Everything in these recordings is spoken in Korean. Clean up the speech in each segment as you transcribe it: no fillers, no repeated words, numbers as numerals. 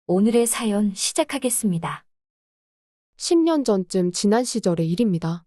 오늘의 사연 시작하겠습니다. 10년 전쯤 지난 시절의 일입니다.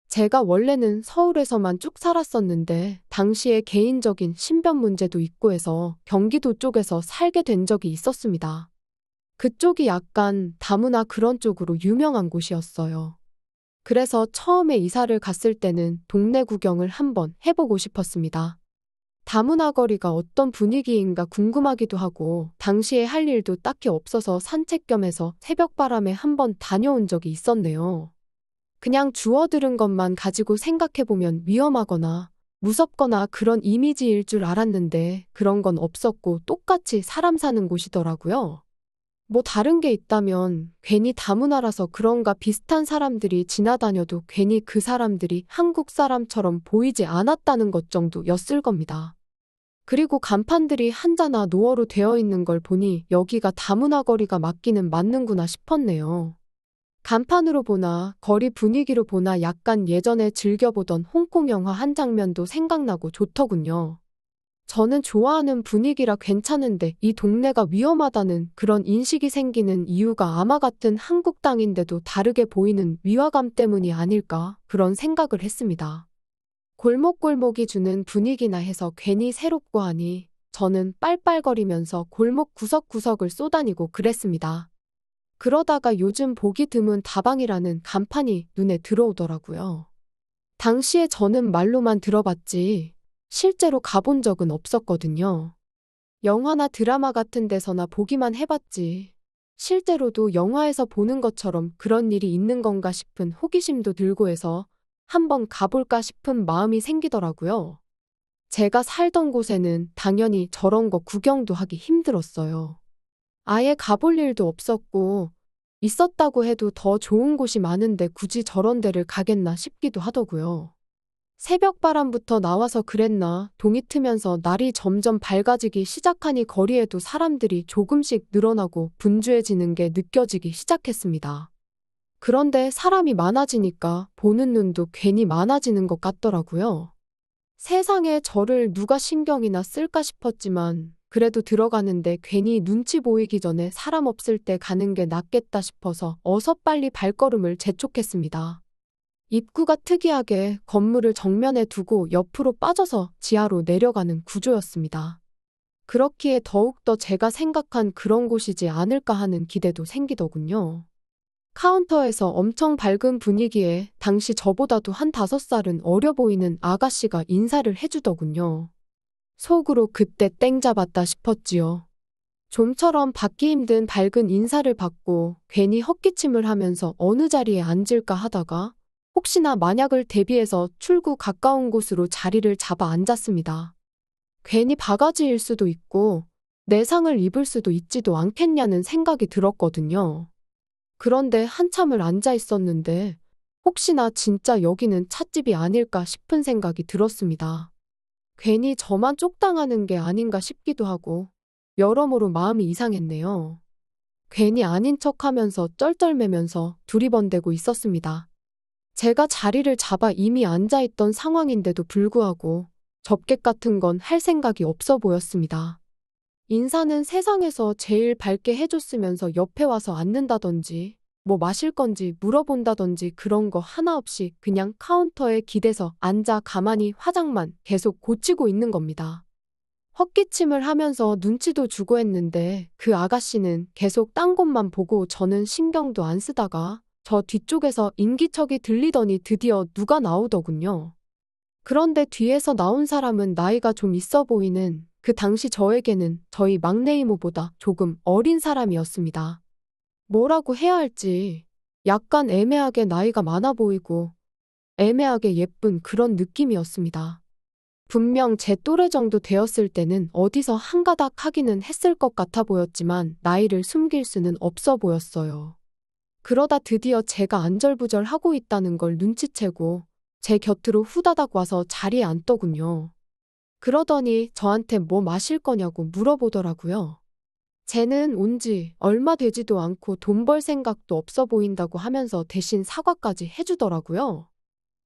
제가 원래는 서울에서만 쭉 살았었는데 당시에 개인적인 신변 문제도 있고 해서 경기도 쪽에서 살게 된 적이 있었습니다. 그쪽이 약간 다문화 그런 쪽으로 유명한 곳이었어요. 그래서 처음에 이사를 갔을 때는 동네 구경을 한번 해보고 싶었습니다. 다문화 거리가 어떤 분위기인가 궁금하기도 하고 당시에 할 일도 딱히 없어서 산책 겸 해서 새벽바람에 한번 다녀온 적이 있었네요. 그냥 주워 들은 것만 가지고 생각해보면 위험하거나 무섭거나 그런 이미지일 줄 알았는데 그런 건 없었고 똑같이 사람 사는 곳이더라고요. 뭐 다른 게 있다면 괜히 다문화라서 그런가 비슷한 사람들이 지나다녀도 괜히 그 사람들이 한국 사람처럼 보이지 않았다는 것 정도였을 겁니다. 그리고 간판들이 한자나 노어로 되어 있는 걸 보니 여기가 다문화 거리가 맞기는 맞는구나 싶었네요. 간판으로 보나 거리 분위기로 보나 약간 예전에 즐겨보던 홍콩 영화 한 장면도 생각나고 좋더군요. 저는 좋아하는 분위기라 괜찮은데 이 동네가 위험하다는 그런 인식이 생기는 이유가 아마 같은 한국 땅인데도 다르게 보이는 위화감 때문이 아닐까 그런 생각을 했습니다. 골목골목이 주는 분위기나 해서 괜히 새롭고 하니 저는 빨빨거리면서 골목 구석구석을 쏘다니고 그랬습니다. 그러다가 요즘 보기 드문 다방이라는 간판이 눈에 들어오더라고요. 당시에 저는 말로만 들어봤지 실제로 가본 적은 없었거든요. 영화나 드라마 같은 데서나 보기만 해봤지. 실제로도 영화에서 보는 것처럼 그런 일이 있는 건가 싶은 호기심도 들고 해서 한번 가볼까 싶은 마음이 생기더라고요. 제가 살던 곳에는 당연히 저런 거 구경도 하기 힘들었어요. 아예 가볼 일도 없었고, 있었다고 해도 더 좋은 곳이 많은데 굳이 저런 데를 가겠나 싶기도 하더고요. 새벽 바람부터 나와서 그랬나 동이 트면서 날이 점점 밝아지기 시작하니 거리에도 사람들이 조금씩 늘어나고 분주해지는 게 느껴지기 시작했습니다. 그런데 사람이 많아지니까 보는 눈도 괜히 많아지는 것 같더라고요. 세상에 저를 누가 신경이나 쓸까 싶었지만 그래도 들어가는데 괜히 눈치 보이기 전에 사람 없을 때 가는 게 낫겠다 싶어서 어서 빨리 발걸음을 재촉했습니다. 입구가 특이하게 건물을 정면에 두고 옆으로 빠져서 지하로 내려가는 구조였습니다. 그렇기에 더욱더 제가 생각한 그런 곳이지 않을까 하는 기대도 생기더군요. 카운터에서 엄청 밝은 분위기에 당시 저보다도 한 5살은 어려 보이는 아가씨가 인사를 해주더군요. 속으로 그때 땡 잡았다 싶었지요. 좀처럼 받기 힘든 밝은 인사를 받고 괜히 헛기침을 하면서 어느 자리에 앉을까 하다가 혹시나 만약을 대비해서 출구 가까운 곳으로 자리를 잡아 앉았습니다. 괜히 바가지일 수도 있고 내 상을 입을 수도 있지도 않겠냐는 생각이 들었거든요. 그런데 한참을 앉아 있었는데 혹시나 진짜 여기는 찻집이 아닐까 싶은 생각이 들었습니다. 괜히 저만 쪽당하는 게 아닌가 싶기도 하고 여러모로 마음이 이상했네요. 괜히 아닌 척하면서 쩔쩔매면서 두리번대고 있었습니다. 제가 자리를 잡아 이미 앉아있던 상황인데도 불구하고 접객 같은 건 할 생각이 없어 보였습니다. 인사는 세상에서 제일 밝게 해줬으면서 옆에 와서 앉는다든지 뭐 마실 건지 물어본다든지 그런 거 하나 없이 그냥 카운터에 기대서 앉아 가만히 화장만 계속 고치고 있는 겁니다. 헛기침을 하면서 눈치도 주고 했는데 그 아가씨는 계속 딴 곳만 보고 저는 신경도 안 쓰다가 저 뒤쪽에서 인기척이 들리더니 드디어 누가 나오더군요. 그런데 뒤에서 나온 사람은 나이가 좀 있어 보이는 그 당시 저에게는 저희 막내 이모보다 조금 어린 사람이었습니다. 뭐라고 해야 할지 약간 애매하게 나이가 많아 보이고 애매하게 예쁜 그런 느낌이었습니다. 분명 제 또래 정도 되었을 때는 어디서 한가닥 하기는 했을 것 같아 보였지만 나이를 숨길 수는 없어 보였어요. 그러다 드디어 제가 안절부절하고 있다는 걸 눈치채고 제 곁으로 후다닥 와서 자리에 앉더군요. 그러더니 저한테 뭐 마실 거냐고 물어보더라고요. 쟤는 온 지 얼마 되지도 않고 돈 벌 생각도 없어 보인다고 하면서 대신 사과까지 해주더라고요.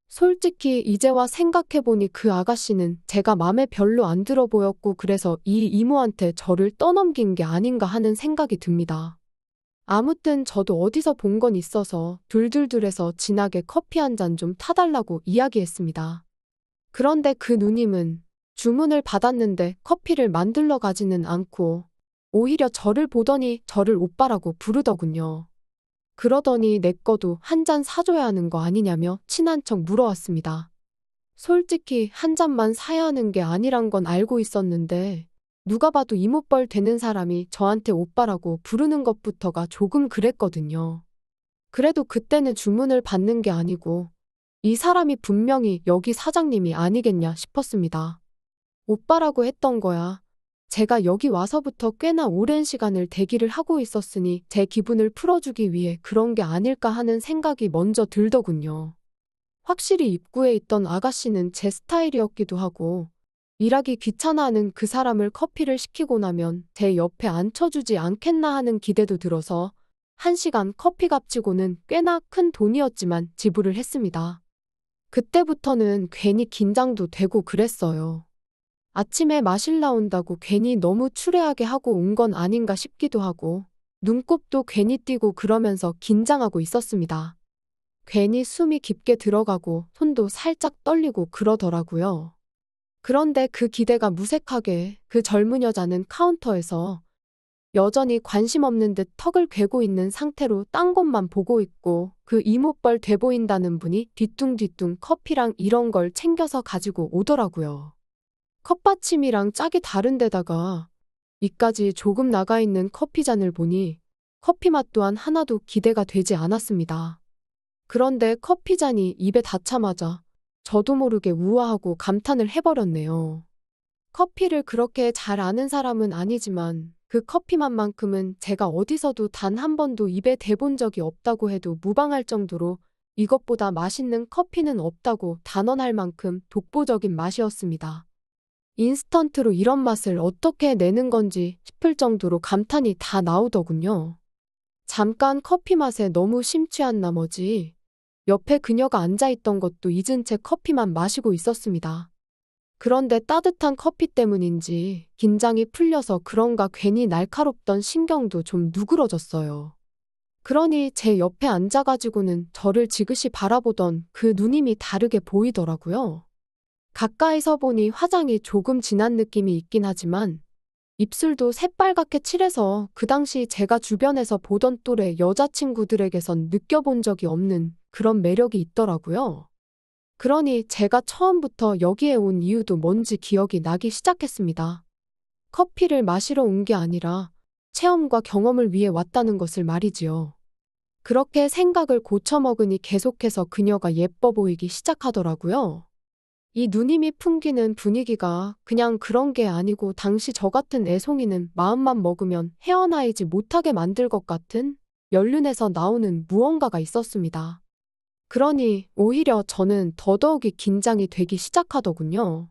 솔직히 이제와 생각해보니 그 아가씨는 제가 맘에 별로 안 들어 보였고 그래서 이 이모한테 저를 떠넘긴 게 아닌가 하는 생각이 듭니다. 아무튼 저도 어디서 본 건 있어서 둘둘둘해서 진하게 커피 한 잔 좀 타달라고 이야기했습니다. 그런데 그 누님은 주문을 받았는데 커피를 만들러 가지는 않고 오히려 저를 보더니 저를 오빠라고 부르더군요. 그러더니 내 거도 한 잔 사줘야 하는 거 아니냐며 친한 척 물어왔습니다. 솔직히 한 잔만 사야 하는 게 아니란 건 알고 있었는데 누가 봐도 이모뻘 되는 사람이 저한테 오빠라고 부르는 것부터가 조금 그랬거든요. 그래도 그때는 주문을 받는 게 아니고 이 사람이 분명히 여기 사장님이 아니겠냐 싶었습니다. 오빠라고 했던 거야. 제가 여기 와서부터 꽤나 오랜 시간을 대기를 하고 있었으니 제 기분을 풀어주기 위해 그런 게 아닐까 하는 생각이 먼저 들더군요. 확실히 입구에 있던 아가씨는 제 스타일이었기도 하고 일하기 귀찮아하는 그 사람을 커피를 시키고 나면 제 옆에 앉혀주지 않겠나 하는 기대도 들어서 1시간 커피 값치고는 꽤나 큰 돈이었지만 지불을 했습니다. 그때부터는 괜히 긴장도 되고 그랬어요. 아침에 마실 나온다고 괜히 너무 추레하게 하고 온 건 아닌가 싶기도 하고 눈곱도 괜히 띄고 그러면서 긴장하고 있었습니다. 괜히 숨이 깊게 들어가고 손도 살짝 떨리고 그러더라고요. 그런데 그 기대가 무색하게 그 젊은 여자는 카운터에서 여전히 관심 없는 듯 턱을 괴고 있는 상태로 딴 곳만 보고 있고 그 이모뻘 돼 보인다는 분이 뒤뚱뒤뚱 커피랑 이런 걸 챙겨서 가지고 오더라고요. 컵받침이랑 짝이 다른데다가 이까지 조금 나가 있는 커피잔을 보니 커피 맛 또한 하나도 기대가 되지 않았습니다. 그런데 커피잔이 입에 닿자마자 저도 모르게 우아하고 감탄을 해버렸네요. 커피를 그렇게 잘 아는 사람은 아니지만 그 커피 맛만큼은 제가 어디서도 단 한 번도 입에 대본 적이 없다고 해도 무방할 정도로 이것보다 맛있는 커피는 없다고 단언할 만큼 독보적인 맛이었습니다. 인스턴트로 이런 맛을 어떻게 내는 건지 싶을 정도로 감탄이 다 나오더군요. 잠깐 커피 맛에 너무 심취한 나머지 옆에 그녀가 앉아있던 것도 잊은 채 커피만 마시고 있었습니다. 그런데 따뜻한 커피 때문인지 긴장이 풀려서 그런가 괜히 날카롭던 신경도 좀 누그러졌어요. 그러니 제 옆에 앉아가지고는 저를 지그시 바라보던 그 누님이 다르게 보이더라고요. 가까이서 보니 화장이 조금 진한 느낌이 있긴 하지만 입술도 새빨갛게 칠해서 그 당시 제가 주변에서 보던 또래 여자친구들에게선 느껴본 적이 없는 그런 매력이 있더라고요. 그러니 제가 처음부터 여기에 온 이유도 뭔지 기억이 나기 시작했습니다. 커피를 마시러 온 게 아니라 체험과 경험을 위해 왔다는 것을 말이지요. 그렇게 생각을 고쳐먹으니 계속해서 그녀가 예뻐 보이기 시작하더라고요. 이 누님이 풍기는 분위기가 그냥 그런 게 아니고 당시 저 같은 애송이는 마음만 먹으면 헤어나이지 못하게 만들 것 같은 연륜에서 나오는 무언가가 있었습니다. 그러니 오히려 저는 더더욱이 긴장이 되기 시작하더군요.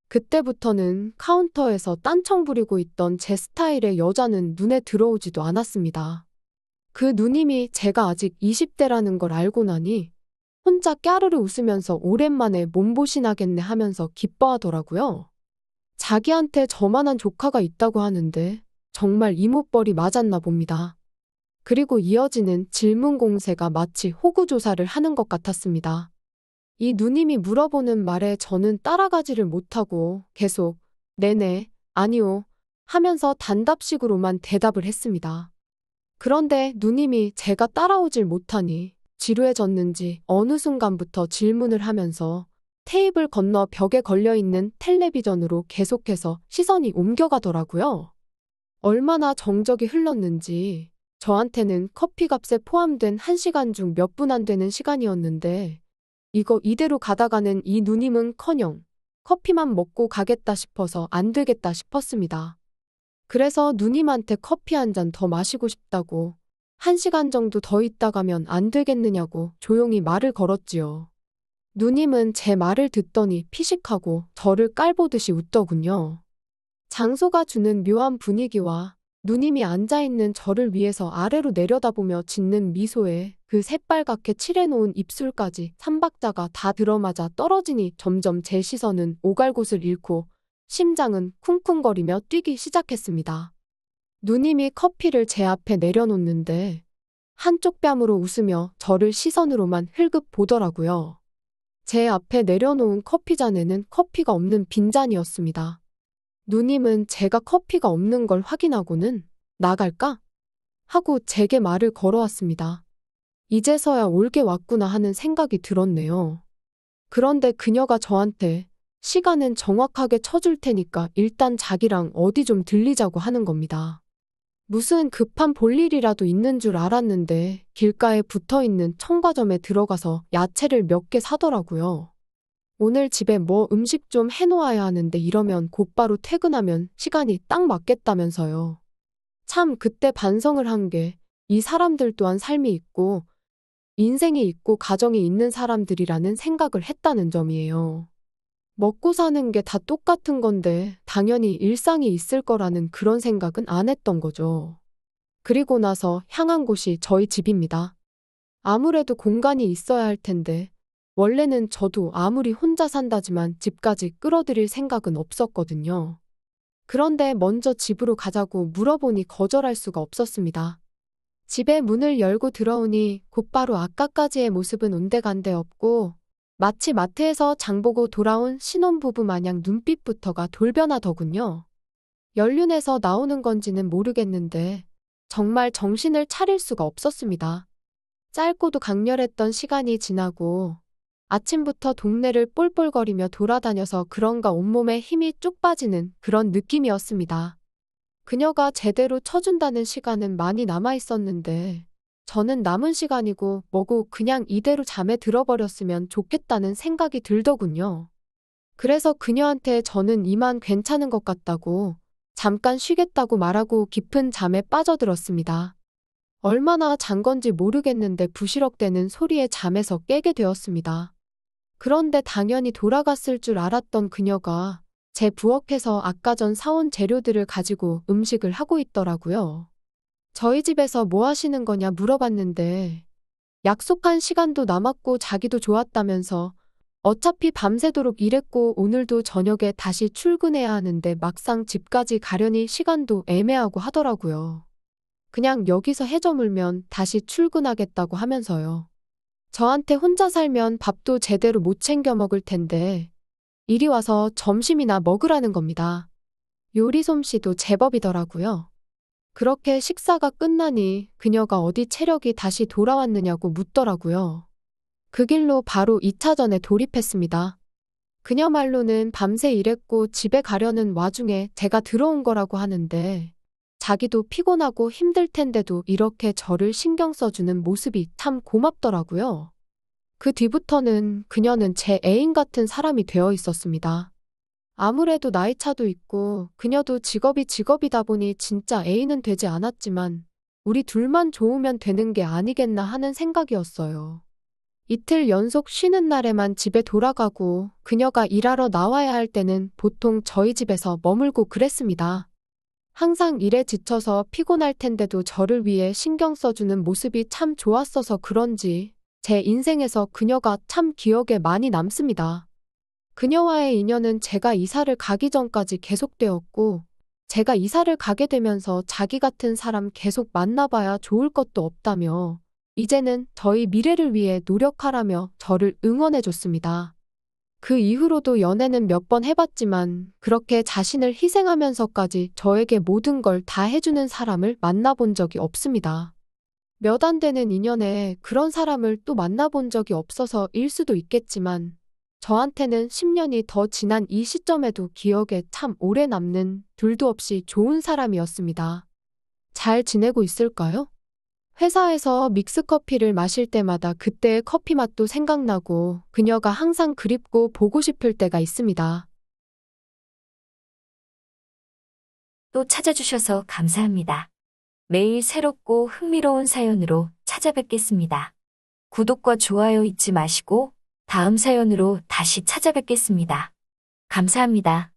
그때부터는 카운터에서 딴청 부리고 있던 제 스타일의 여자는 눈에 들어오지도 않았습니다. 그 누님이 제가 아직 20대라는 걸 알고 나니 혼자 까르르 웃으면서 오랜만에 몸보신하겠네 하면서 기뻐하더라고요. 자기한테 저만한 조카가 있다고 하는데 정말 이모뻘이 맞았나 봅니다. 그리고 이어지는 질문 공세가 마치 호구조사를 하는 것 같았습니다. 이 누님이 물어보는 말에 저는 따라가지를 못하고 계속 네네, 아니요 하면서 단답식으로만 대답을 했습니다. 그런데 누님이 제가 따라오질 못하니 지루해졌는지 어느 순간부터 질문을 하면서 테이블 건너 벽에 걸려있는 텔레비전으로 계속해서 시선이 옮겨가더라고요. 얼마나 정적이 흘렀는지 저한테는 커피값에 포함된 1시간 중 몇 분 안 되는 시간이었는데 이거 이대로 가다가는 이 누님은커녕 커피만 먹고 가겠다 싶어서 안 되겠다 싶었습니다. 그래서 누님한테 커피 한 잔 더 마시고 싶다고 1시간 정도 더 있다 가면 안 되겠느냐고 조용히 말을 걸었지요. 누님은 제 말을 듣더니 피식하고 저를 깔보듯이 웃더군요. 장소가 주는 묘한 분위기와 누님이 앉아있는 저를 위해서 아래로 내려다보며 짓는 미소에 그 새빨갛게 칠해놓은 입술까지 삼박자가 다 들어맞아 떨어지니 점점 제 시선은 오갈 곳을 잃고 심장은 쿵쿵거리며 뛰기 시작했습니다. 누님이 커피를 제 앞에 내려놓는데 한쪽 뺨으로 웃으며 저를 시선으로만 흘금 보더라고요. 제 앞에 내려놓은 커피잔에는 커피가 없는 빈잔이었습니다. 누님은 제가 커피가 없는 걸 확인하고는 나갈까? 하고 제게 말을 걸어왔습니다. 이제서야 올게 왔구나 하는 생각이 들었네요. 그런데 그녀가 저한테 시간은 정확하게 쳐줄 테니까 일단 자기랑 어디 좀 들리자고 하는 겁니다. 무슨 급한 볼일이라도 있는 줄 알았는데 길가에 붙어있는 첨가점에 들어가서 야채를 몇 개 사더라고요. 오늘 집에 뭐 음식 좀 해놓아야 하는데 이러면 곧바로 퇴근하면 시간이 딱 맞겠다면서요. 참 그때 반성을 한 게 이 사람들 또한 삶이 있고 인생이 있고 가정이 있는 사람들이라는 생각을 했다는 점이에요. 먹고 사는 게 다 똑같은 건데 당연히 일상이 있을 거라는 그런 생각은 안 했던 거죠. 그리고 나서 향한 곳이 저희 집입니다. 아무래도 공간이 있어야 할 텐데 원래는 저도 아무리 혼자 산다지만 집까지 끌어들일 생각은 없었거든요. 그런데 먼저 집으로 가자고 물어보니 거절할 수가 없었습니다. 집에 문을 열고 들어오니 곧바로 아까까지의 모습은 온데간데 없고 마치 마트에서 장보고 돌아온 신혼부부 마냥 눈빛부터가 돌변하더군요. 연륜에서 나오는 건지는 모르겠는데 정말 정신을 차릴 수가 없었습니다. 짧고도 강렬했던 시간이 지나고 아침부터 동네를 볼볼거리며 돌아다녀서 그런가 온몸에 힘이 쭉 빠지는 그런 느낌이었습니다. 그녀가 제대로 쳐준다는 시간은 많이 남아 있었는데 저는 남은 시간이고 뭐고 그냥 이대로 잠에 들어버렸으면 좋겠다는 생각이 들더군요. 그래서 그녀한테 저는 이만 괜찮은 것 같다고 잠깐 쉬겠다고 말하고 깊은 잠에 빠져들었습니다. 얼마나 잔 건지 모르겠는데 부시럭대는 소리에 잠에서 깨게 되었습니다. 그런데 당연히 돌아갔을 줄 알았던 그녀가 제 부엌에서 아까 전 사온 재료들을 가지고 음식을 하고 있더라고요. 저희 집에서 뭐 하시는 거냐 물어봤는데 약속한 시간도 남았고 자기도 좋았다면서 어차피 밤새도록 일했고 오늘도 저녁에 다시 출근해야 하는데 막상 집까지 가려니 시간도 애매하고 하더라고요. 그냥 여기서 해저물면 다시 출근하겠다고 하면서요. 저한테 혼자 살면 밥도 제대로 못 챙겨 먹을 텐데 이리 와서 점심이나 먹으라는 겁니다. 요리 솜씨도 제법이더라고요. 그렇게 식사가 끝나니 그녀가 어디 체력이 다시 돌아왔느냐고 묻더라고요. 그 길로 바로 2차전에 돌입했습니다. 그녀 말로는 밤새 일했고 집에 가려는 와중에 제가 들어온 거라고 하는데 자기도 피곤하고 힘들 텐데도 이렇게 저를 신경 써주는 모습이 참 고맙더라고요. 그 뒤부터는 그녀는 제 애인 같은 사람이 되어 있었습니다. 아무래도 나이 차도 있고 그녀도 직업이다 보니 진짜 애인은 되지 않았지만 우리 둘만 좋으면 되는 게 아니겠나 하는 생각이었어요. 이틀 연속 쉬는 날에만 집에 돌아가고 그녀가 일하러 나와야 할 때는 보통 저희 집에서 머물고 그랬습니다. 항상 일에 지쳐서 피곤할 텐데도 저를 위해 신경 써주는 모습이 참 좋았어서 그런지 제 인생에서 그녀가 참 기억에 많이 남습니다. 그녀와의 인연은 제가 이사를 가기 전까지 계속되었고 제가 이사를 가게 되면서 자기 같은 사람 계속 만나봐야 좋을 것도 없다며 이제는 저희 미래를 위해 노력하라며 저를 응원해줬습니다. 그 이후로도 연애는 몇 번 해봤지만 그렇게 자신을 희생하면서까지 저에게 모든 걸 다 해주는 사람을 만나본 적이 없습니다. 몇 안 되는 인연에 그런 사람을 또 만나본 적이 없어서일 수도 있겠지만 저한테는 10년이 더 지난 이 시점에도 기억에 참 오래 남는 둘도 없이 좋은 사람이었습니다. 잘 지내고 있을까요? 회사에서 믹스커피를 마실 때마다 그때의 커피 맛도 생각나고 그녀가 항상 그립고 보고 싶을 때가 있습니다. 또 찾아주셔서 감사합니다. 매일 새롭고 흥미로운 사연으로 찾아뵙겠습니다. 구독과 좋아요 잊지 마시고 다음 사연으로 다시 찾아뵙겠습니다. 감사합니다.